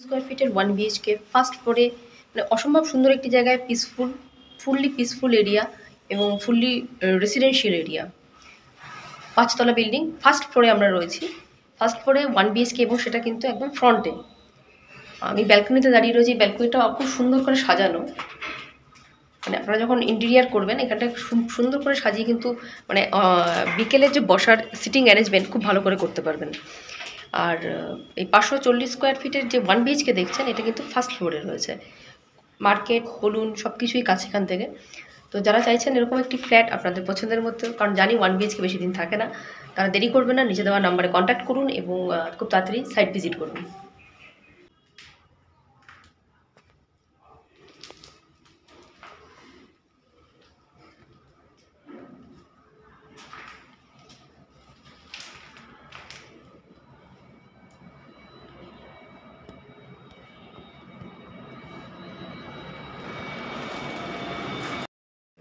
Square ফিটের 1 BHK first ফ্লোরে, মানে অসম্ভব সুন্দর একটি জায়গায়, ফুললি পিসফুল এরিয়া এবং ফুললি রেসিডেন্সিয়াল এরিয়া। 5 তলা বিল্ডিং, ফার্স্ট ফ্লোরে আমরা রয়েছি। ফার্স্ট ফ্লোরে 1 BHK এবং সেটা কিন্তু একদম ফ্রন্টে। আমি ব্যালকনিতে দাঁড়িয়ে রয়েছি। ব্যালকনিটা খুব সুন্দর করে সাজানো, মানে আপনারা যখন ইন্টেরিয়ার করবেন এখানটা সুন্দর করে সাজিয়ে কিন্তু মানে বিকেলের যে বসার সিটিং অ্যারেঞ্জমেন্ট খুব ভালো করে করতে পারবেন। আর এই 540 স্কোয়ার ফিটের যে 1 BHK দেখছেন এটা কিন্তু ফার্স্ট ফ্লোরে রয়েছে। মার্কেট বলুন সব কিছুই কাছে এখান থেকে। তো যারা চাইছেন এরকম একটি ফ্ল্যাট আপনাদের পছন্দের মধ্যে, কারণ জানি 1 BHK বেশি দিন থাকে না, তারা দেরি করবেন না, নিচে দেওয়া নাম্বারে কন্ট্যাক্ট করুন এবং খুব তাড়াতাড়ি সাইট ভিজিট করুন।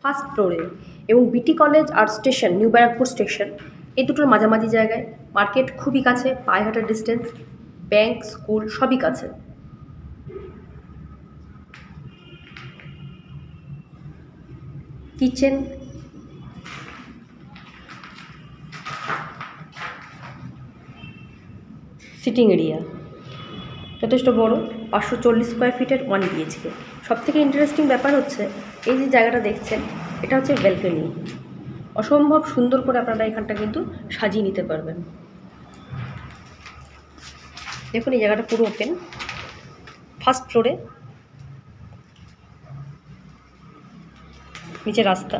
ফার্স্ট ফ্লোরে এবং বিটি কলেজ আর স্টেশন, নিউ ব্যারাকপুর স্টেশন, এই দুটোর মাঝামাঝি জায়গায়। মার্কেট খুবই কাছে, পায়ে হাঁটার ডিস্টেন্স, ব্যাংক, স্কুল সবই কাছে। কিচেন, সিটিং এরিয়া যথেষ্ট বড়। 540 স্কোয়ার ফিটের 1 BHK। সবথেকে ইন্টারেস্টিং ব্যাপার হচ্ছে এই যে জায়গাটা দেখছেন, এটা হচ্ছে ব্যালকনি। অসম্ভব সুন্দর করে আপনারা এখানটা কিন্তু সাজিয়ে নিতে পারবেন। দেখুন এই জায়গাটা পুরো ওপেন। ফার্স্ট ফ্লোরে নিচে রাস্তা,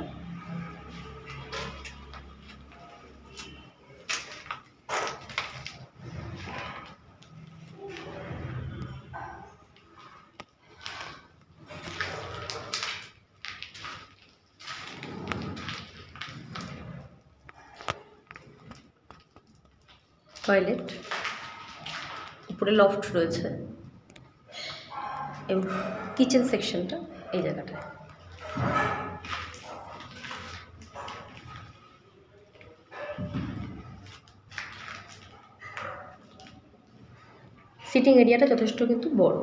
টয়লেট, উপরে লফট রয়েছে এবং কিচেন সেকশনটা এই জায়গাটায়। সিটিং এরিয়াটা যথেষ্ট কিন্তু বড়।